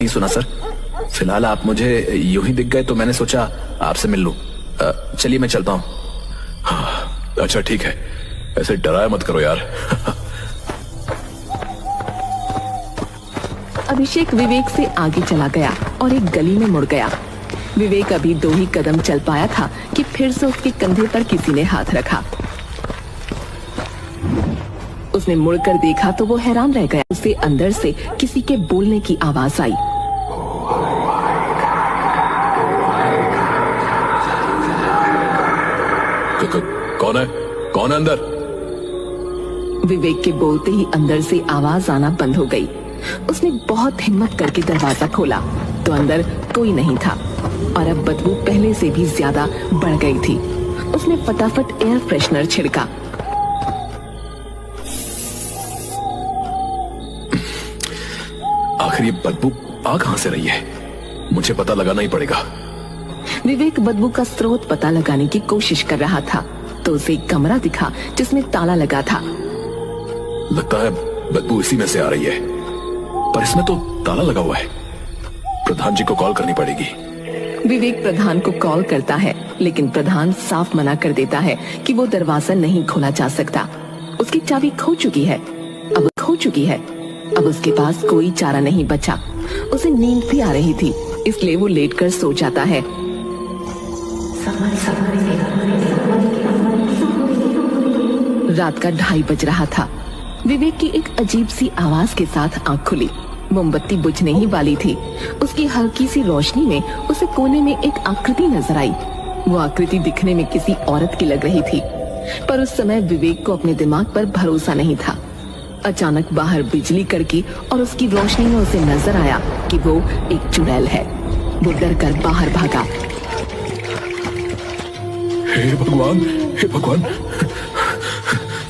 नहीं सुना सर। फिलहाल आप मुझे यूं ही दिख गए तो मैंने सोचा आपसे मिल लूं। चलिए मैं चलता हूं। हाँ, अच्छा ठीक है, ऐसे डराया मत करो यार। अभिषेक विवेक से आगे चला गया और एक गली में मुड़ गया। विवेक अभी 2 ही कदम चल पाया था कि फिर से उसके कंधे पर किसी ने हाथ रखा। उसने मुड़कर देखा तो वो हैरान रह गया। उसे अंदर से किसी के बोलने की आवाज आई। कौन है? कौन है अंदर? विवेक के बोलते ही अंदर से आवाज आना बंद हो गई। उसने बहुत हिम्मत करके दरवाजा खोला तो अंदर कोई नहीं था और अब बदबू पहले से भी ज्यादा बढ़ गई थी। उसने फटाफट एयर फ्रेशनर छिड़का। आखिर ये बदबू आ कहां से रही है? मुझे पता लगाना ही पड़ेगा। विवेक बदबू का स्रोत पता लगाने की कोशिश कर रहा था तो उसे एक कमरा दिखा जिसमें ताला लगा था। लगता है बदबू इसी में से आ रही है, पर इसमें तो ताला लगा हुआ है। प्रधान जी को कॉल करनी पड़ेगी। विवेक प्रधान को कॉल करता है लेकिन प्रधान साफ मना कर देता है कि वो दरवाजा नहीं खोला जा सकता। उसकी चाबी खो चुकी है। अब उसके पास कोई चारा नहीं बचा। उसे नींद भी आ रही थी इसलिए वो लेटकर सो जाता है। रात का 2:30 बज रहा था। विवेक की एक अजीब सी आवाज के साथ आंख खुली। मोमबत्ती बुझने ही वाली थी। उसकी हल्की सी रोशनी में उसे कोने में एक आकृति नजर आई। वो आकृति दिखने में किसी औरत की लग रही थी, पर उस समय विवेक को अपने दिमाग पर भरोसा नहीं था। अचानक बाहर बिजली कड़की और उसकी रोशनी में उसे नजर आया कि वो एक चुड़ैल है। वो डर कर बाहर भागा। हे भगवान, हे भगवान,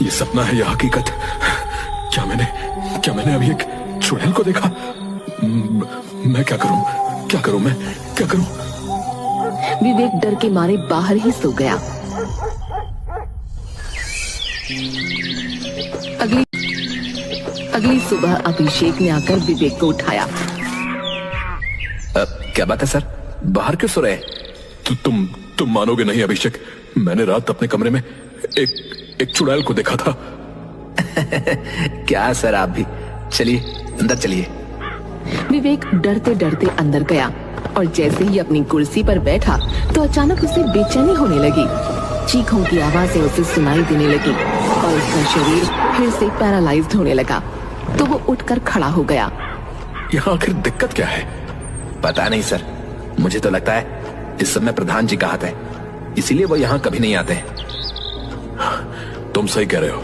ये सपना है या हकीकत? क्या मैंने अभी एक चुड़ैल को देखा? मैं क्या करूं? मैं क्या करूं? विवेक डर के मारे बाहर ही सो गया। अगली सुबह अभिषेक ने आकर विवेक को उठाया। क्या बात है सर, बाहर क्यों सो रहे? तुम मानोगे नहीं अभिषेक, मैंने रात अपने कमरे में एक चुड़ैल को देखा था। क्या सर आप भी? चलिए अंदर चलिए। विवेक डरते डरते अंदर गया और जैसे ही अपनी कुर्सी पर बैठा तो अचानक उसे बेचैनी होने लगी। चीखों की आवाजें उसे सुनाई देने लगी और उसका शरीर फिर से पैरालाइज्ड होने लगा। तो वो उठकर खड़ा हो गया। यहाँ आखिर दिक्कत क्या है? पता नहीं सर, मुझे तो लगता है इस सब में प्रधान जी का हाथ है, इसीलिए वो यहाँ कभी नहीं आते। तुम सही कह रहे हो,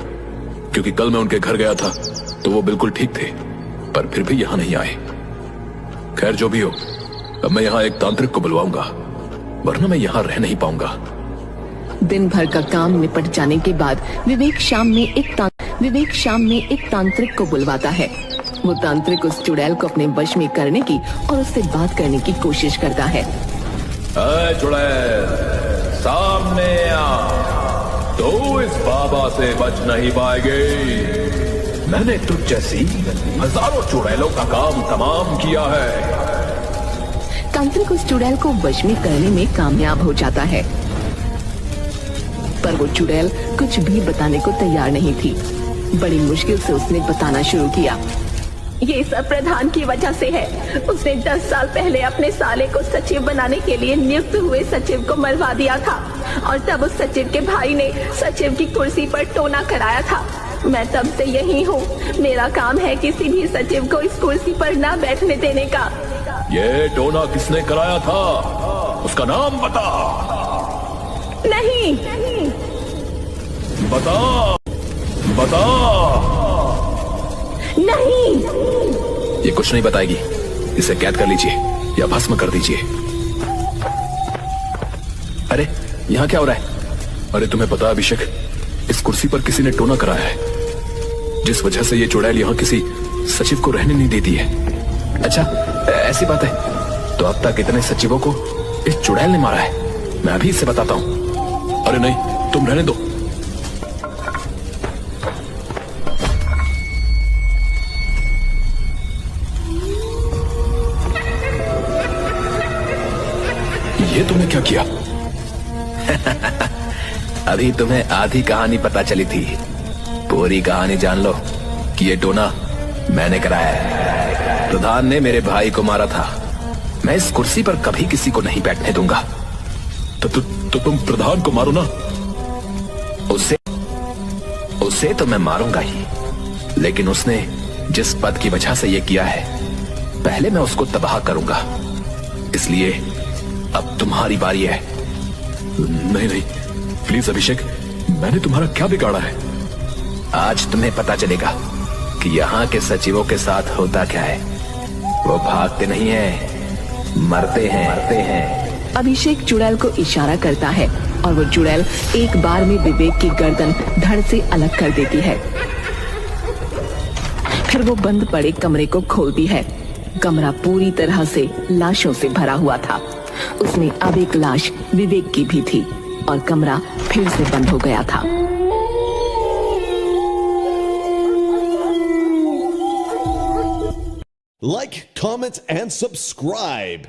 क्योंकि कल मैं उनके घर गया था तो वो बिल्कुल ठीक थे, पर फिर भी यहाँ नहीं आए। खैर जो भी हो, अब मैं यहाँ एक तांत्रिक को बुलवाऊंगा, वरना मैं यहाँ रह नहीं पाऊंगा। दिन भर का काम निपट जाने के बाद विवेक शाम में एक तांत्रिक को बुलवाता है। वो तांत्रिक उस चुड़ैल को अपने वश में करने की और उससे बात करने की कोशिश करता है। चुड़ैल, सामने आ, तो इस बाबा से बच नहीं पाएगी। मैंने तुझ जैसी हजारों चुड़ैलों का काम तमाम किया है। तांत्रिक उस चुड़ैल को वश में करने में कामयाब हो जाता है, पर वो चुड़ैल कुछ भी बताने को तैयार नहीं थी। बड़ी मुश्किल से उसने बताना शुरू किया। ये सब प्रधान की वजह से है। उसने 10 साल पहले अपने साले को सचिव बनाने के लिए नियुक्त हुए सचिव को मरवा दिया था और तब उस सचिव के भाई ने सचिव की कुर्सी पर टोना कराया था। मैं तब से यही हूँ। मेरा काम है किसी भी सचिव को इस कुर्सी पर ना बैठने देने का। ये टोना किसने कराया था? उसका नाम बता। नहीं। बता। नहीं। ये कुछ नहीं बताएगी। इसे कैद कर लीजिए या भस्म कर दीजिए। अरे यहाँ क्या हो रहा है? अरे तुम्हें पता है अभिषेक, इस कुर्सी पर किसी ने टोना कराया है, जिस वजह से ये चुड़ैल यहाँ किसी सचिव को रहने नहीं देती है। अच्छा ऐसी बात है? तो अब तक इतने सचिवों को इस चुड़ैल ने मारा है। मैं अभी इसे बताता हूँ। अरे नहीं, तुम रहने दो। ये तुमने क्या किया? अभी तुम्हें आधी कहानी पता चली थी, पूरी कहानी जान लो कि ये टोना मैंने कराया है। प्रधान ने मेरे भाई को मारा था। मैं इस कुर्सी पर कभी किसी को नहीं बैठने दूंगा। तो तुम प्रधान को मारो ना। उसे तो मैं मारूंगा ही, लेकिन उसने जिस पद की वजह से ये किया है, पहले मैं उसको तबाह करूंगा। इसलिए अब तुम्हारी बारी है। नहीं, प्लीज अभिषेक, मैंने तुम्हारा क्या बिगाड़ा है? आज तुम्हें पता चलेगा कि यहाँ के सचिवों के साथ होता क्या है। वो भागते नहीं हैं, मरते हैं। अभिषेक चुड़ैल को इशारा करता है और वो चुड़ैल एक बार में विवेक की गर्दन धड़ से अलग कर देती है। फिर वो बंद पड़े कमरे को खोलती है। कमरा पूरी तरह से लाशों से भरा हुआ था। उसमें अब एक लाश विवेक की भी थी और कमरा फिर से बंद हो गया था। Like, comment, and subscribe.